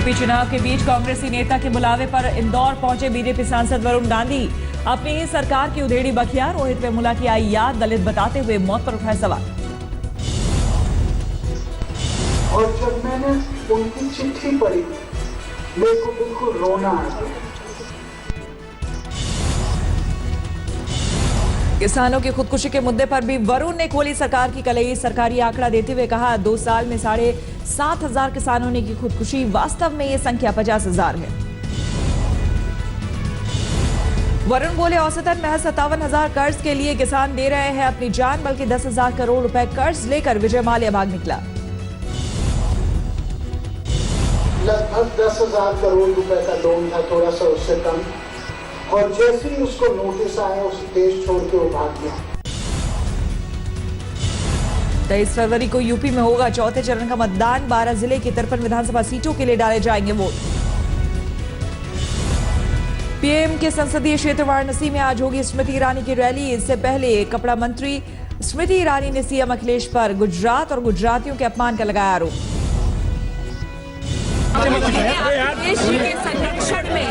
UP चुनाव के बीच कांग्रेसी नेता के बुलावे पर इंदौर पहुंचे बीजेपी सांसद वरुण गांधी। अपनी ही सरकार की उधेड़ी बखिया, रोहित वेमुला की आई याद, दलित बताते हुए मौत पर उठाए सवाल। और जब मैंने उनकी चिट्ठी पढ़ी, मेरे को बिल्कुल रोना आ गया। किसानों की खुदकुशी के मुद्दे पर भी वरुण ने खोली सरकार की कलई। सरकारी आंकड़ा देते हुए कहा, 2 साल में 7,500 किसानों ने की खुदकुशी। वास्तव में ये संख्या 50,000 है। वरुण बोले, औसतन महज 57,000 कर्ज के लिए किसान दे रहे हैं अपनी जान, बल्कि 10,000 करोड़ रुपए कर्ज लेकर विजय माल्या भाग निकला। लगभग 10,000 करोड़ रुपए का लोन था, थोड़ा सा उससे कम, और जैसे ही उसको नोटिस आया उस देश छोड़ के वो भाग गया। 23 फरवरी को यूपी में होगा चौथे चरण का मतदान। 12 जिले की 53 विधानसभा सीटों के लिए डाले जाएंगे वोट। पीएम के संसदीय क्षेत्र वाराणसी में आज होगी स्मृति ईरानी की रैली। इससे पहले कपड़ा मंत्री स्मृति ईरानी ने सीएम अखिलेश पर गुजरात और गुजरातियों के अपमान का लगाया आरोप। देश के संरक्षण में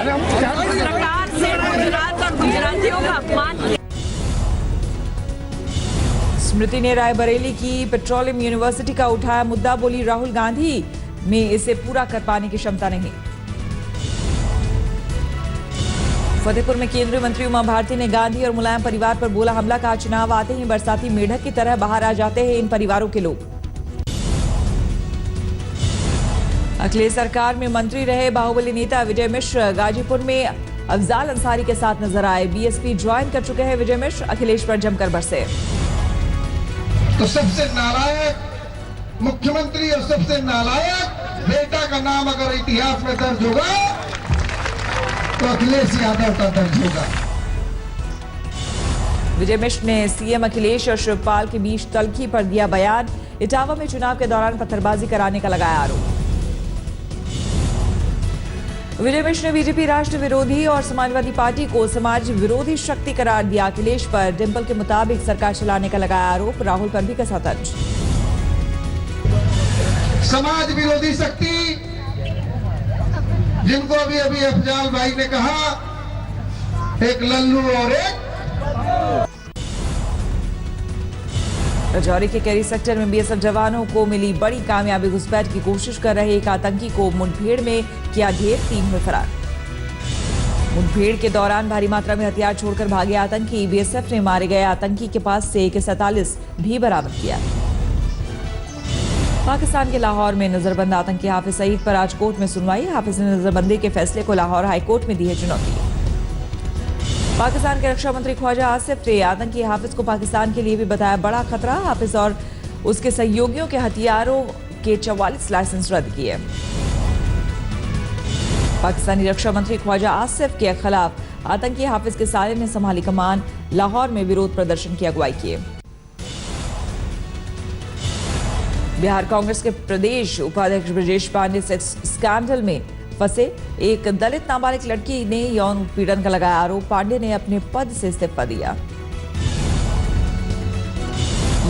सरकार से गुजरात और गुजरातियों का अपमान किया। स्मृति ने रायबरेली की पेट्रोलियम यूनिवर्सिटी का उठाया मुद्दा। बोली, राहुल गांधी में इसे पूरा कर पाने की क्षमता नहीं। फतेहपुर में केंद्रीय मंत्री उमा भारती ने गांधी और मुलायम परिवार पर बोला हमला। कहा, चुनाव आते ही बरसाती मेढक की तरह बाहर आ जाते हैं इन परिवारों के लोग। अखिलेश सरकार में मंत्री रहे बाहुबली नेता विजय मिश्र गाजीपुर में अफजाल अंसारी के साथ नजर आए। बीएसपी ज्वाइन कर चुके हैं विजय मिश्र, अखिलेश पर जमकर बरसे। तो सबसे नालायक मुख्यमंत्री और सबसे नालायक बेटा का नाम अगर इतिहास में दर्ज होगा तो अखिलेश यादव का दर्ज होगा। विजय मिश्र ने सीएम अखिलेश और शिवपाल के बीच तल्खी पर दिया बयान। इटावा में चुनाव के दौरान पत्थरबाजी कराने का लगाया आरोप। विजय मिश्र ने बीजेपी राष्ट्र विरोधी और समाजवादी पार्टी को समाज विरोधी शक्ति करार दिया। अखिलेश पर डिंपल के मुताबिक सरकार चलाने का लगाया आरोप। राहुल पर भी कसा तंज। समाज विरोधी शक्ति जिनको अभी अफजाल भाई ने कहा, एक लल्लू और एक राजौरी के कैरी सेक्टर में बीएसएफ जवानों को मिली बड़ी कामयाबी। घुसपैठ की कोशिश कर रहे एक आतंकी को मुठभेड़ में किया ढेर, 3 हुए फरार। मुठभेड़ के दौरान भारी मात्रा में हथियार छोड़कर भागे आतंकी। बीएसएफ ने मारे गए आतंकी के पास से AK-47 भी बरामद किया। पाकिस्तान के लाहौर में नजरबंद आतंकी हाफिज सईद पर आज कोर्ट में सुनवाई। हाफिज ने नजरबंदी के फैसले को लाहौर हाईकोर्ट में दी है चुनौती। पाकिस्तान के रक्षा मंत्री ख्वाजा आसिफ ने आतंकी हाफिज को पाकिस्तान के लिए भी बताया बड़ा खतरा। हाफिज और उसके सहयोगियों के हथियारों के 44 लाइसेंस रद्द किए। पाकिस्तानी रक्षा मंत्री ख्वाजा आसिफ के खिलाफ आतंकी हाफिज के साले ने संभाली कमान। लाहौर में विरोध प्रदर्शन की अगुवाई किए। बिहार कांग्रेस के प्रदेश उपाध्यक्ष ब्रजेश पांडे सेक्स स्कैंडल में फंसे एक दलित नाबालिग लड़की ने यौन उत्पीड़न का लगाया आरोप। पांडे ने अपने पद से इस्तीफा दिया।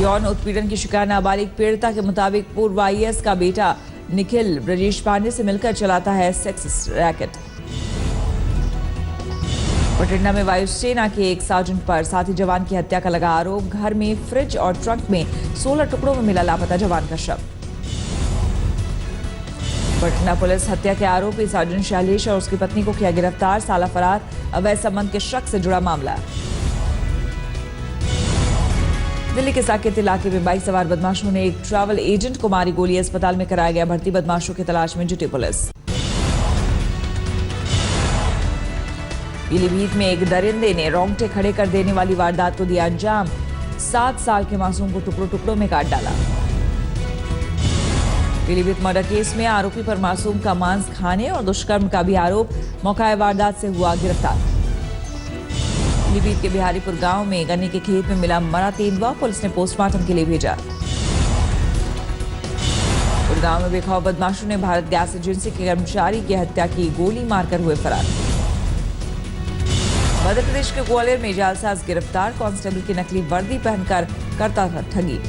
यौन उत्पीड़न की शिकार नाबालिग पीड़िता के मुताबिक पूर्व IAS का बेटा निखिल ब्रजेश पांडे से मिलकर चलाता है सेक्स रैकेट। बठिंडा में वायुसेना के एक सार्जेंट पर साथी जवान की हत्या का लगा आरोप। घर में फ्रिज और ट्रंक में 16 टुकड़ों में मिला लापता जवान का शव। बठिंडा पुलिस हत्या के आरोपी सार्जेंट शैलेश और उसकी पत्नी को किया गिरफ्तार। साला फरार अवैध संबंध के शक से जुड़ा मामला। दिल्ली के साकेत इलाके में बाइक सवार बदमाशों ने एक ट्रैवल एजेंट को मारी गोली। अस्पताल में कराया गया भर्ती। बदमाशों की तलाश में जुटी पुलिस। पीलीभीत में एक दरिंदे ने रोंगटे खड़े कर देने वाली वारदात को दिया अंजाम। 7 साल के मासूम को टुकड़ों टुकड़ों में काट डाला। पीलीभीत मर्डर केस में आरोपी पर मासूम का मांस खाने और दुष्कर्म का भी आरोप। मौका वारदात से हुआ गिरफ्तार। पीलीभीत के बिहारीपुर गांव में गन्ने के खेत में मिला मरा तेंदुआ। पुलिस ने पोस्टमार्टम के लिए भेजा। गांव में बेखौफ बदमाशों ने भारत गैस एजेंसी के कर्मचारी की हत्या की। गोली मारकर हुए फरार। मध्य प्रदेश के ग्वालियर में जालसाज गिरफ्तार। कांस्टेबल की नकली वर्दी पहनकर करता था ठगी।